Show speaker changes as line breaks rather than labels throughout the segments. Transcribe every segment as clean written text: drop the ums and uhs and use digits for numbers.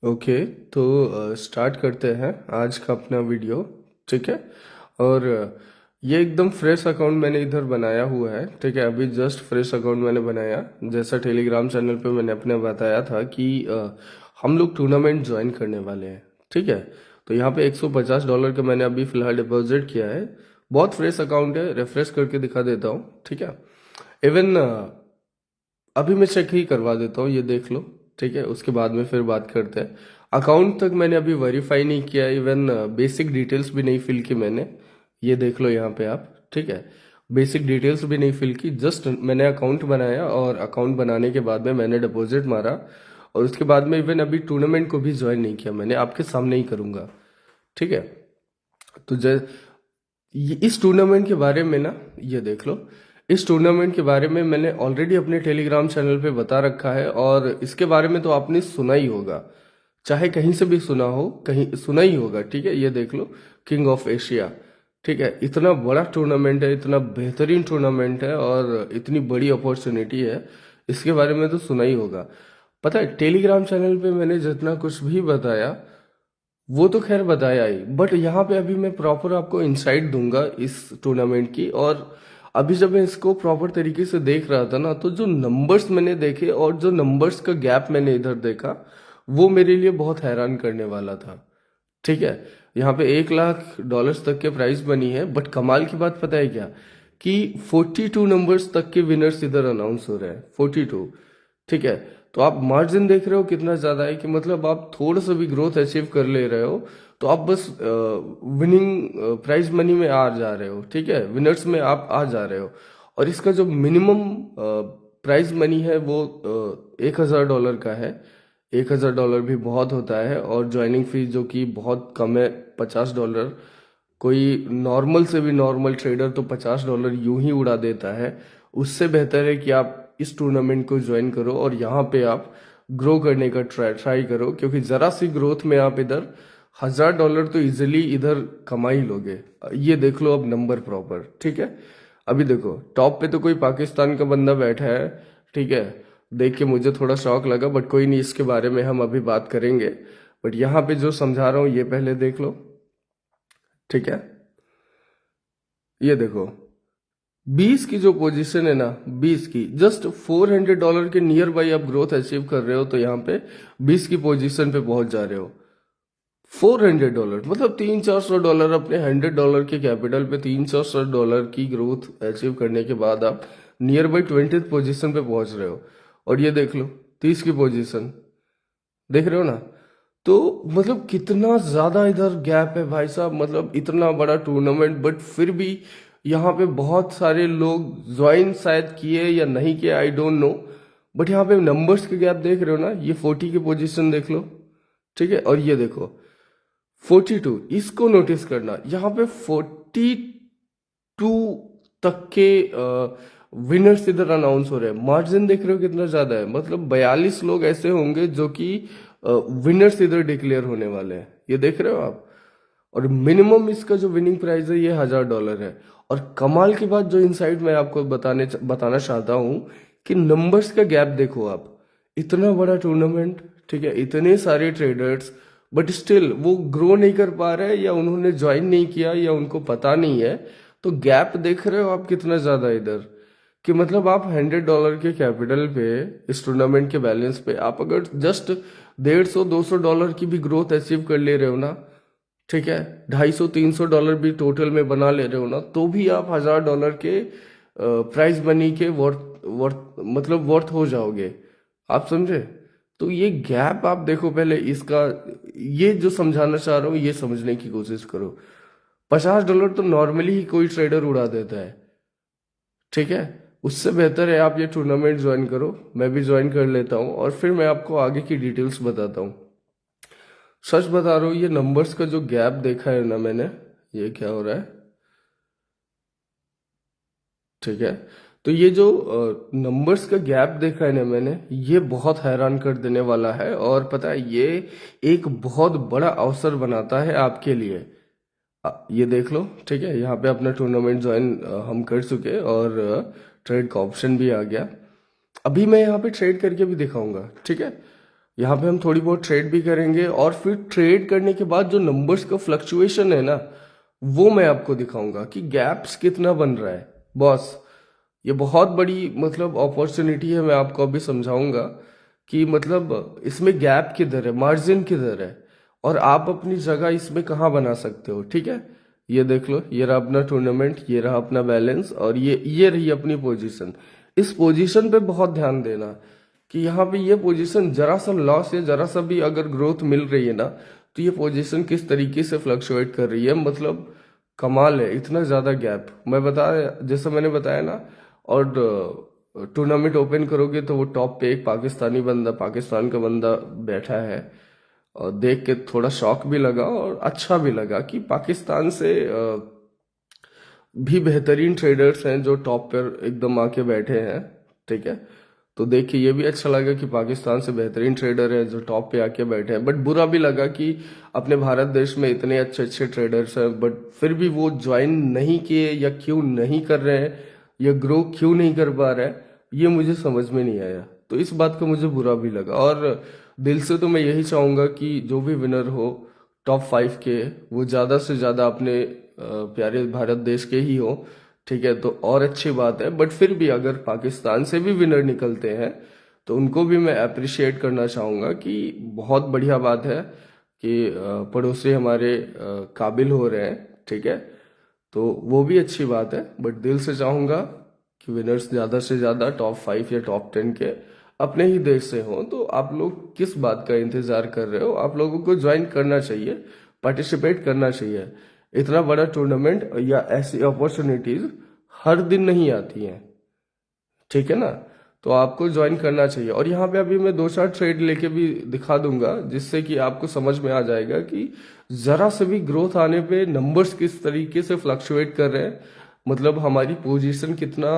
Okay. तो start करते हैं आज का अपना वीडियो। ठीक है। और ये एकदम फ्रेश अकाउंट मैंने इधर बनाया हुआ है। ठीक है, अभी जस्ट फ्रेश अकाउंट मैंने बनाया। जैसा टेलीग्राम चैनल पे मैंने अपने बताया था कि हम लोग टूर्नामेंट ज्वाइन करने वाले हैं। ठीक है। तो यहाँ पे $150 का मैंने अभी फ़िलहाल डिपॉजिट किया है। बहुत फ्रेश अकाउंट है, रिफ्रेश करके दिखा देता हूँ। ठीक है। इवन अभी मैं चेक ही करवा देता हूँ, ये देख लो। ठीक है, उसके बाद में फिर बात करते हैं। अकाउंट तक मैंने अभी वेरीफाई नहीं किया, इवन बेसिक डिटेल्स भी नहीं फिल की मैंने। ये देख लो यहाँ पे आप। ठीक है, बेसिक डिटेल्स भी नहीं फिल की, जस्ट मैंने अकाउंट बनाया और अकाउंट बनाने के बाद में मैंने डिपॉजिट मारा। और उसके बाद में इवन अभी टूर्नामेंट को भी ज्वाइन नहीं किया मैंने, आपके सामने ही करूँगा। ठीक है। तो इस टूर्नामेंट के बारे में ना, ये देख लो। इस टूर्नामेंट के बारे में मैंने ऑलरेडी अपने टेलीग्राम चैनल पे बता रखा है, और इसके बारे में तो आपने सुना ही होगा, चाहे कहीं से भी सुना हो, कहीं सुना ही होगा। ठीक है, ये देख लो, किंग ऑफ एशिया। ठीक है, इतना बड़ा टूर्नामेंट है, इतना बेहतरीन टूर्नामेंट है और इतनी बड़ी अपॉर्चुनिटी है, इसके बारे में तो सुना ही होगा। पता है, टेलीग्राम चैनल पे मैंने जितना कुछ भी बताया वो तो खैर बताया ही, बट यहाँ पे अभी मैं प्रॉपर आपको इंसाइट दूंगा इस टूर्नामेंट की। और अभी जब मैं इसको प्रॉपर तरीके से देख रहा था ना, तो जो नंबर्स मैंने देखे और जो नंबर्स का गैप मैंने इधर देखा, वो मेरे लिए बहुत हैरान करने वाला था। ठीक है, यहाँ पे $1 लाख तक के प्राइस बनी है, बट कमाल की बात पता है क्या, कि 42 नंबर्स तक के विनर्स इधर अनाउंस हो रहे हैं, 42। ठीक है, तो आप मार्जिन देख रहे हो कितना ज्यादा है, कि मतलब आप थोड़ा सा भी ग्रोथ अचीव कर ले रहे हो तो आप बस विनिंग प्राइज मनी में आ जा रहे हो। ठीक है, विनर्स में आप आ जा रहे हो। और इसका जो मिनिमम प्राइज मनी है वो $1,000 का है। $1,000 भी बहुत होता है, और ज्वाइनिंग फीस जो कि बहुत कम है, $50। कोई नॉर्मल से भी नॉर्मल ट्रेडर तो $50 यूं ही उड़ा देता है। उससे बेहतर है कि आप इस टूर्नामेंट को ज्वाइन करो और यहाँ पे आप ग्रो करने का ट्राई करो, क्योंकि ज़रा सी ग्रोथ में आप इधर $1,000 तो इजीली इधर कमा ही लोगे। ये देख लो अब नंबर प्रॉपर। ठीक है, अभी देखो टॉप पे तो कोई पाकिस्तान का बंदा बैठा है। ठीक है, देख के मुझे थोड़ा शौक लगा, बट कोई नहीं, इसके बारे में हम अभी बात करेंगे। बट यहाँ पे जो समझा रहा हूँ ये पहले देख लो। ठीक है, ये देखो 20 की जो पोजीशन है ना, 20 की जस्ट $400 के नियर बाई आप ग्रोथ अचीव कर रहे हो, तो यहाँ पे 20 की पोजीशन पे पहुंच जा रहे हो। $400 मतलब $300-400 अपने $100 के कैपिटल पे $300 की ग्रोथ अचीव करने के बाद आप नियर बाई 20th पोजीशन पे पहुंच रहे हो। और ये देख लो 30 की पोजीशन, देख रहे हो ना। तो मतलब कितना ज्यादा इधर गैप है भाई साहब, मतलब इतना बड़ा टूर्नामेंट, बट फिर भी यहाँ पे बहुत सारे लोग ज्वाइन शायद किए या नहीं किए, आई डोंट नो। बट यहाँ पे नंबर्स के गैप देख रहे हो ना, ये 40 की पोजीशन देख लो। ठीक है, और ये देखो 42, इसको नोटिस करना, यहाँ पे 42 तक के विनर्स इधर अनाउंस हो रहे हैं। मार्जिन देख रहे हो कितना ज्यादा है, मतलब 42 लोग ऐसे होंगे जो कि विनर्स इधर डिक्लेयर होने वाले हैं, ये देख रहे हो आप। और मिनिमम इसका जो विनिंग प्राइस है ये $1,000 है। और कमाल की बात जो इनसाइट मैं आपको बताना चाहता हूँ, कि नंबर्स का गैप देखो आप। इतना बड़ा टूर्नामेंट, ठीक है, इतने सारे ट्रेडर्स, बट स्टिल वो ग्रो नहीं कर पा रहे, या उन्होंने ज्वाइन नहीं किया, या उनको पता नहीं है। तो गैप देख रहे हो आप कितना ज्यादा इधर, कि मतलब आप $100 के कैपिटल पे, इस टूर्नामेंट के बैलेंस पे आप अगर जस्ट 150-200 की भी ग्रोथ अचीव कर ले रहे हो ना, ठीक है, 250-300 भी टोटल में बना ले रहे हो ना, तो भी आप $1,000 के प्राइस मनी के वर्थ वर्थ मतलब वर्थ हो जाओगे। आप समझे। तो ये गैप आप देखो पहले इसका। ये जो समझाना चाह रहा हूँ ये समझने की कोशिश करो। $50 तो नॉर्मली ही कोई ट्रेडर उड़ा देता है। ठीक है, उससे बेहतर है आप ये टूर्नामेंट ज्वाइन करो। मैं भी ज्वाइन कर लेता हूँ और फिर मैं आपको आगे की डिटेल्स बताता हूँ। सच बता रहा हूँ, ये नंबर्स का जो गैप देखा है ना मैंने, ये क्या हो रहा है। ठीक है, तो ये जो नंबर्स का गैप देखा है ना मैंने, ये बहुत हैरान कर देने वाला है। और पता है, ये एक बहुत बड़ा अवसर बनाता है आपके लिए। ये देख लो। ठीक है, यहाँ पे अपना टूर्नामेंट ज्वाइन हम कर चुके, और ट्रेड का ऑप्शन भी आ गया। अभी मैं यहाँ पे ट्रेड करके भी दिखाऊंगा। ठीक है, यहाँ पे हम थोड़ी बहुत ट्रेड भी करेंगे और फिर ट्रेड करने के बाद जो नंबर्स का फ्लक्चुएशन है ना, वो मैं आपको दिखाऊंगा कि गैप्स कितना बन रहा है बॉस। ये बहुत बड़ी मतलब अपॉर्चुनिटी है, मैं आपको अभी समझाऊंगा कि मतलब इसमें गैप किधर है, मार्जिन किधर है, और आप अपनी जगह इसमें कहाँ बना सकते हो। ठीक है, ये देख लो, ये रहा अपना टूर्नामेंट, ये रहा अपना बैलेंस, और ये रही अपनी पोजीशन। इस पोजीशन पे बहुत ध्यान देना कि यहाँ पे ये पोजीशन जरा सा लॉस या जरा सा भी अगर ग्रोथ मिल रही है ना, तो ये पोजीशन किस तरीके से फ्लक्चुएट कर रही है, मतलब कमाल है, इतना ज़्यादा गैप। मैं बता, जैसा मैंने बताया ना, और टूर्नामेंट ओपन करोगे तो वो टॉप पे एक पाकिस्तानी बंदा, पाकिस्तान का बंदा बैठा है, और देख के थोड़ा शॉक भी लगा और अच्छा भी लगा कि पाकिस्तान से भी बेहतरीन ट्रेडर्स हैं जो टॉप पर एकदम आके बैठे हैं। ठीक है, तो देख के ये भी अच्छा लगा कि पाकिस्तान से बेहतरीन ट्रेडर है जो टॉप पे आके बैठे हैं। बट बुरा भी लगा कि अपने भारत देश में इतने अच्छे अच्छे ट्रेडर्स हैं, बट फिर भी वो ज्वाइन नहीं किए, या क्यों नहीं कर रहे हैं, या ग्रो क्यों नहीं कर पा रहे हैं, ये मुझे समझ में नहीं आया। तो इस बात का मुझे बुरा भी लगा, और दिल से तो मैं यही चाहूंगा कि जो भी विनर हो टॉप 5 के, वो ज़्यादा से ज़्यादा अपने प्यारे भारत देश के ही हो। ठीक है, तो और अच्छी बात है, बट फिर भी अगर पाकिस्तान से भी विनर निकलते हैं तो उनको भी मैं अप्रिशिएट करना चाहूँगा कि बहुत बढ़िया बात है कि पड़ोसी हमारे काबिल हो रहे हैं। ठीक है, तो वो भी अच्छी बात है, बट दिल से चाहूँगा कि विनर्स ज़्यादा से ज़्यादा टॉप 5 या टॉप 10 के अपने ही देश से हों। तो आप लोग किस बात का इंतज़ार कर रहे हो, आप लोगों को ज्वाइन करना चाहिए, पार्टिसिपेट करना चाहिए। इतना बड़ा टूर्नामेंट या ऐसी अपॉर्चुनिटीज़ हर दिन नहीं आती हैं। ठीक है ना, तो आपको ज्वाइन करना चाहिए। और यहाँ पे अभी मैं 2-4 ट्रेड लेके भी दिखा दूंगा, जिससे कि आपको समझ में आ जाएगा कि जरा से भी ग्रोथ आने पे नंबर्स किस तरीके से फ्लक्चुएट कर रहे हैं, मतलब हमारी पोजीशन कितना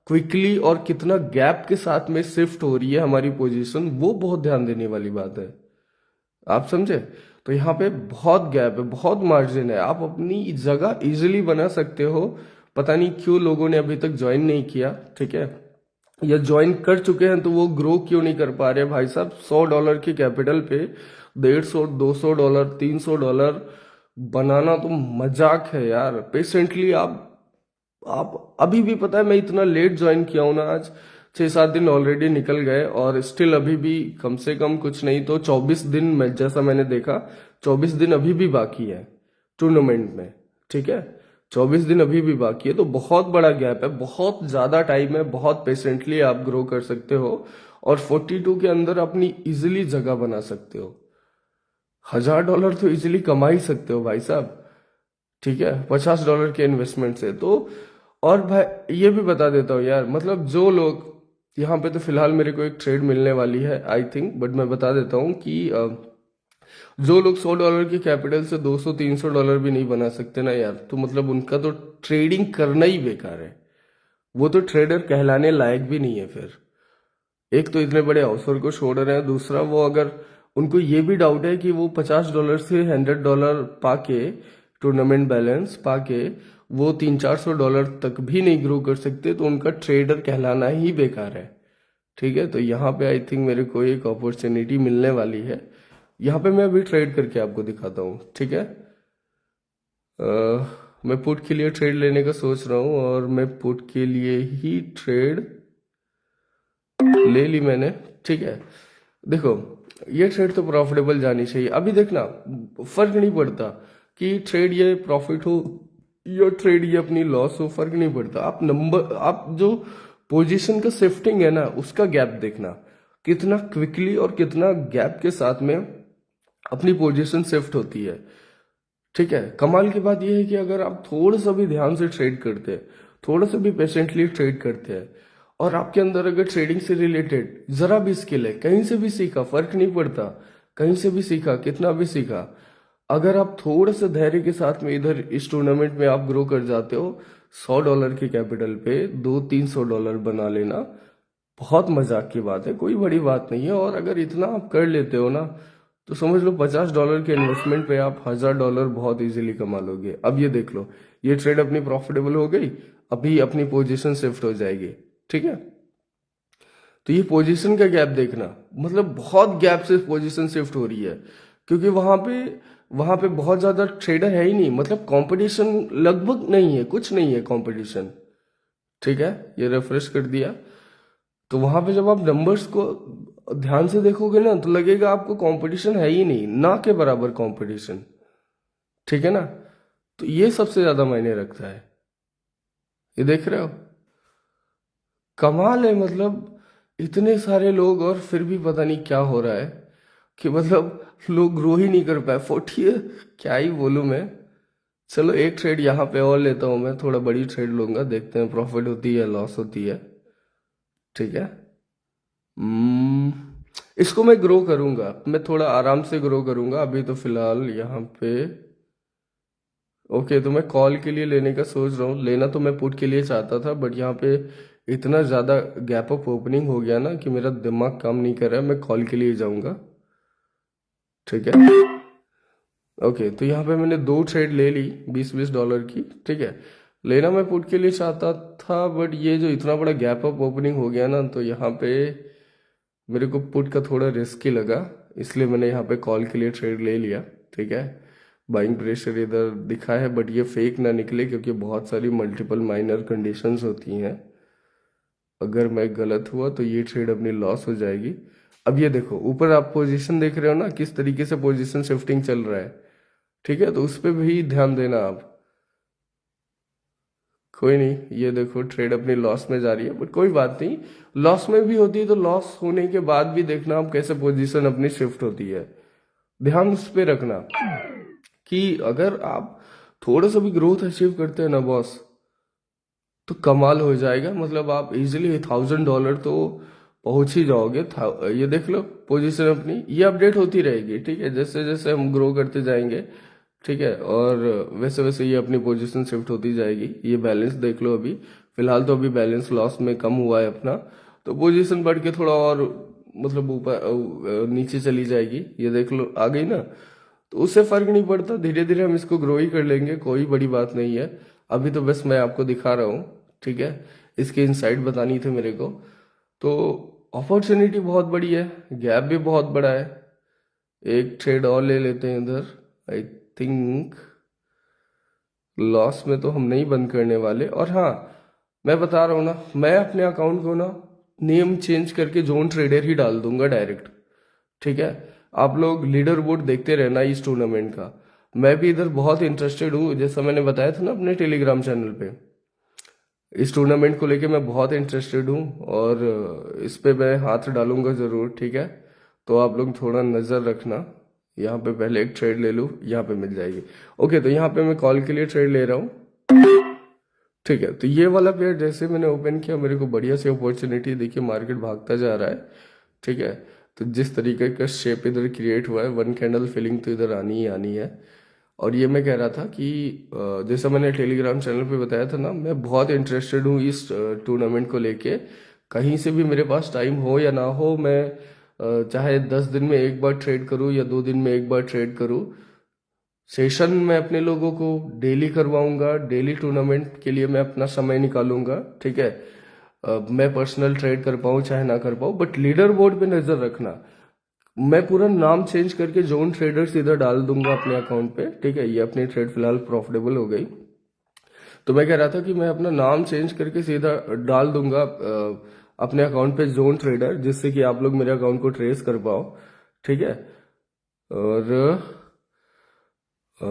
क्विकली और कितना गैप के साथ में शिफ्ट हो रही है हमारी पोजीशन, वो बहुत ध्यान देने वाली बात है। आप समझे? तो यहाँ पे बहुत गैप है, बहुत मार्जिन है, आप अपनी जगह इजीली बना सकते हो। पता नहीं क्यों लोगों ने अभी तक ज्वाइन नहीं किया। ठीक है, या ज्वाइन कर चुके हैं तो वो ग्रो क्यों नहीं कर पा रहे भाई साहब। $100 के कैपिटल पे 150, $200, $300 बनाना तो मजाक है यार। पेशेंटली आप अभी भी, पता है मैं इतना लेट ज्वाइन किया हूं ना, आज 6-7 दिन ऑलरेडी निकल गए, और स्टिल अभी भी कम से कम कुछ नहीं तो 24 दिन में, जैसा मैंने देखा 24 दिन अभी भी बाकी है टूर्नामेंट में। ठीक है, 24 दिन अभी भी बाकी है, तो बहुत बड़ा गैप है, बहुत ज्यादा टाइम है, बहुत पेशेंटली आप ग्रो कर सकते हो, और 42 के अंदर अपनी इजिली जगह बना सकते हो। $1000 तो इजिली कमा ही सकते हो भाई साहब। ठीक है, $50 के इन्वेस्टमेंट से तो। और भाई ये भी बता देता हूँ यार, मतलब जो लोग यहाँ पे, तो फिलहाल मेरे को एक ट्रेड मिलने वाली है आई थिंक, बट मैं बता देता हूँ कि जो लोग $100 के कैपिटल से $200-300 भी नहीं बना सकते ना यार, तो मतलब उनका तो ट्रेडिंग करना ही बेकार है। वो तो ट्रेडर कहलाने लायक भी नहीं है फिर। एक तो इतने बड़े अवसर को छोड़ रहे हैं, दूसरा वो अगर उनको ये भी डाउट है कि वो $50 से $100 पाके, टूर्नामेंट बैलेंस पाके, वो $300-400 तक भी नहीं ग्रो कर सकते, तो उनका ट्रेडर कहलाना ही बेकार है। ठीक है, तो यहाँ पे आई थिंक मेरे को एक अपॉर्चुनिटी मिलने वाली है। यहाँ पे मैं अभी ट्रेड करके आपको दिखाता हूँ। ठीक है, मैं पुट के लिए ट्रेड लेने का सोच रहा हूँ, और मैं पुट के लिए ही ट्रेड ले ली मैंने। ठीक है, देखो ये ट्रेड तो प्रॉफिटेबल जानी चाहिए। अभी देखना, फर्क नहीं पड़ता कि ट्रेड ये प्रॉफिट हो या ट्रेड ये अपनी लॉस हो, फर्क नहीं पड़ता। आप नंबर, आप जो पोजीशन का शिफ्टिंग है ना, उसका गैप देखना, कितना क्विकली और कितना गैप के साथ में अपनी पोजीशन शिफ्ट होती है। ठीक है, कमाल की बात यह है कि अगर आप थोड़ा सा भी ध्यान से ट्रेड करते हैं, थोड़ा सा भी पेशेंटली ट्रेड करते हैं, और आपके अंदर अगर ट्रेडिंग से रिलेटेड जरा भी स्किल है, कहीं से भी सीखा, फर्क नहीं पड़ता, कहीं से भी सीखा, कितना भी सीखा, अगर आप थोड़ा सा धैर्य के साथ में इधर इस टूर्नामेंट में आप ग्रो कर जाते हो, $100 के कैपिटल पे $200-300 बना लेना बहुत मजाक की बात है, कोई बड़ी बात नहीं है। और अगर इतना आप कर लेते हो ना, तो समझ लो $50 के इन्वेस्टमेंट पे आप $1000 बहुत इजीली कमा लोगे। अब ये देख लो, ये ट्रेड अपनी प्रॉफिटेबल हो गई, अभी अपनी पोजीशन शिफ्ट हो जाएगी। ठीक है, तो ये पोजीशन का गैप देखना, मतलब बहुत गैप से पोजीशन शिफ्ट हो रही है, क्योंकि वहां पे बहुत ज्यादा ट्रेडर है ही नहीं, मतलब कंपटीशन लगभग नहीं है, कुछ नहीं है कंपटीशन। ठीक है, ये रिफ्रेश कर दिया। तो वहां पे जब आप नंबर्स को ध्यान से देखोगे ना, तो लगेगा आपको कंपटीशन है ही नहीं, ना के बराबर कंपटीशन। ठीक है ना, तो ये सबसे ज्यादा मायने रखता है। ये देख रहे हो, कमाल है, मतलब इतने सारे लोग और फिर भी पता नहीं क्या हो रहा है कि मतलब लोग ग्रो ही नहीं कर पाए। 40 है, क्या ही बोलूं मैं। चलो एक ट्रेड यहाँ पे और लेता हूँ, मैं थोड़ा बड़ी ट्रेड लूंगा, देखते हैं प्रॉफिट होती है लॉस होती है। ठीक है। हम्म, इसको मैं ग्रो करूंगा, मैं थोड़ा आराम से ग्रो करूंगा, अभी तो फिलहाल यहाँ पे। ओके, तो मैं कॉल के लिए लेने का सोच रहा हूँ, लेना तो मैं पुट के लिए चाहता था, बट यहाँ पे इतना ज़्यादा गैप अप ओपनिंग हो गया ना कि मेरा दिमाग काम नहीं कर रहा है, मैं कॉल के लिए जाऊंगा। ठीक है। ओके, तो यहाँ पे मैंने दो ट्रेड ले ली, 20-20 डॉलर की। ठीक है, लेना मैं पुट के लिए चाहता था, बट ये जो इतना बड़ा गैप अप ओपनिंग हो गया ना, तो यहाँ पे मेरे को पुट का थोड़ा रिस्की लगा, इसलिए मैंने यहाँ पे कॉल के लिए ट्रेड ले लिया। ठीक है, बाइंग प्रेशर इधर दिखा है, बट ये फेक ना निकले, क्योंकि बहुत सारी मल्टीपल माइनर कंडीशंस होती हैं। अगर मैं गलत हुआ तो ये ट्रेड अपनी लॉस हो जाएगी। अब ये देखो, ऊपर आप पोजीशन देख रहे हो ना, किस तरीके से पोजीशन शिफ्टिंग चल रहा है। ठीक है, तो उस पर भी ध्यान देना आप। कोई नहीं, ये देखो ट्रेड अपनी लॉस में जा रही है, बट कोई बात नहीं, लॉस में भी होती है तो लॉस होने के बाद भी देखना आप कैसे पोजीशन अपनी शिफ्ट होती है। ध्यान उस पर रखना कि अगर आप थोड़ा सा भी ग्रोथ अचीव करते हैं ना बॉस, तो कमाल हो जाएगा, मतलब आप इजीली $1000 तो पहुंच ही जाओगे। ये देख लो पोजीशन अपनी, ये अपडेट होती रहेगी। ठीक है, जैसे जैसे हम ग्रो करते जाएंगे, ठीक है, और वैसे वैसे ये अपनी पोजीशन शिफ्ट होती जाएगी। ये बैलेंस देख लो, अभी फिलहाल तो अभी बैलेंस लॉस में कम हुआ है अपना, तो पोजीशन बढ़ के थोड़ा और मतलब ऊपर नीचे चली जाएगी। ये देख लो आ गई ना, तो उससे फर्क नहीं पड़ता, धीरे धीरे हम इसको ग्रो ही कर लेंगे, कोई बड़ी बात नहीं है। अभी तो बस मैं आपको दिखा रहा हूँ। ठीक है, इसके इनसाइड बतानी थे मेरे को। तो अपॉर्चुनिटी बहुत बड़ी है, गैप भी बहुत बड़ा है। एक ट्रेड और ले लेते हैं इधर। आई थिंक लॉस में तो हम नहीं बंद करने वाले। और हाँ, मैं बता रहा हूँ ना, मैं अपने अकाउंट को ना नेम चेंज करके जोन ट्रेडर ही डाल दूंगा डायरेक्ट। ठीक है, आप लोग लीडर बोर्ड देखते रहना इस टूर्नामेंट का। मैं भी इधर बहुत इंटरेस्टेड हूँ, जैसा मैंने बताया था ना अपने टेलीग्राम चैनल पे, इस टूर्नामेंट को लेके मैं बहुत इंटरेस्टेड हूँ, और इस पे मैं हाथ डालूंगा ज़रूर। ठीक है, तो आप लोग थोड़ा नज़र रखना। यहाँ पे पहले एक ट्रेड ले लूँ, यहाँ पे मिल जाएगी। ओके, तो यहाँ पे मैं कॉल के लिए ट्रेड ले रहा हूँ। ठीक है, तो ये वाला पेयर जैसे मैंने ओपन किया, मेरे को बढ़िया सी अपॉर्चुनिटी देखिए, मार्केट भागता जा रहा है। ठीक है, तो जिस तरीके का शेप इधर क्रिएट हुआ है, वन कैंडल फिलिंग तो इधर आनी ही आनी है। और ये मैं कह रहा था कि जैसा मैंने टेलीग्राम चैनल पे बताया था ना, मैं बहुत इंटरेस्टेड हूँ इस टूर्नामेंट को लेके। कहीं से भी मेरे पास टाइम हो या ना हो, मैं चाहे 10 दिन में एक बार ट्रेड करूँ या 2 दिन में एक बार ट्रेड करूँ, सेशन मैं अपने लोगों को डेली करवाऊंगा। डेली टूर्नामेंट के लिए मैं अपना समय निकालूंगा। ठीक है, मैं पर्सनल ट्रेड कर पाऊँ चाहे ना कर पाऊँ, बट लीडर बोर्ड पे नजर रखना। मैं पूरा नाम चेंज करके जोन ट्रेडर्स इधर डाल दूंगा अपने अकाउंट पे। ठीक है, ये अपनी ट्रेड फिलहाल प्रॉफिटेबल हो गई। तो मैं कह रहा था कि मैं अपना नाम चेंज करके सीधा डाल दूंगा अपने अकाउंट पे जोन ट्रेडर, जिससे कि आप लोग मेरे अकाउंट को ट्रेस कर पाओ। ठीक है, और अ,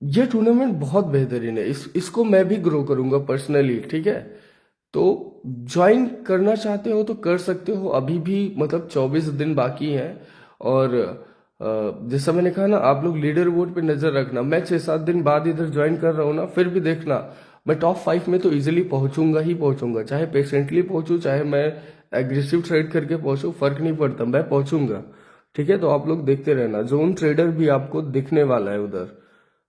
ये टूर्नामेंट बहुत बेहतरीन है, इसको मैं भी ग्रो करूंगा पर्सनली। ठीक है, तो ज्वाइन करना चाहते हो तो कर सकते हो, अभी भी मतलब 24 दिन बाकी हैं। और जैसा मैंने कहा ना, आप लोग लीडर बोर्ड पे नजर रखना। मैं 6-7 दिन बाद इधर ज्वाइन कर रहा हूँ ना, फिर भी देखना मैं टॉप 5 में तो इजीली पहुंचूंगा ही पहुंचूंगा, चाहे पेशेंटली पहुंचूं चाहे मैं एग्रेसिव ट्रेड करके पहुंचूं, फर्क नहीं पड़ता, मैं पहुंचूंगा। ठीक है, तो आप लोग देखते रहना, जोन ट्रेडर भी आपको दिखने वाला है उधर।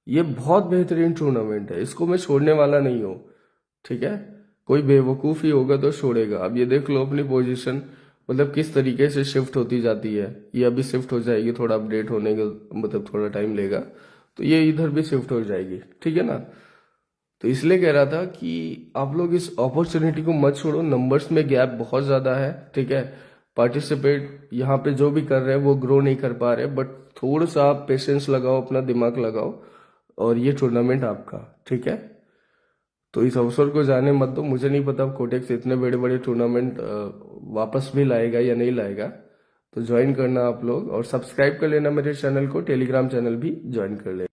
ये बहुत बेहतरीन टूर्नामेंट है, इसको मैं छोड़ने वाला नहीं हूँ। ठीक है, कोई बेवकूफ़ ही होगा तो छोड़ेगा। अब ये देख लो अपनी पोजीशन, मतलब किस तरीके से शिफ्ट होती जाती है। ये अभी शिफ्ट हो जाएगी, थोड़ा अपडेट होने का मतलब थोड़ा टाइम लेगा, तो ये इधर भी शिफ्ट हो जाएगी। ठीक है ना, तो इसलिए कह रहा था कि आप लोग इस अपॉर्चुनिटी को मत छोड़ो। नंबर्स में गैप बहुत ज़्यादा है, ठीक है। पार्टिसिपेट यहाँ पे जो भी कर रहे हैं वो ग्रो नहीं कर पा रहे, बट थोड़ा सा आप पेशेंस लगाओ, अपना दिमाग लगाओ, और ये टूर्नामेंट आपका, ठीक है। तो इस अवसर को जाने मत दो। मुझे नहीं पता कोटेक्स इतने बड़े बड़े टूर्नामेंट वापस भी लाएगा या नहीं लाएगा। तो ज्वाइन करना आप लोग, और सब्सक्राइब कर लेना मेरे चैनल को, टेलीग्राम चैनल भी ज्वाइन कर लेना।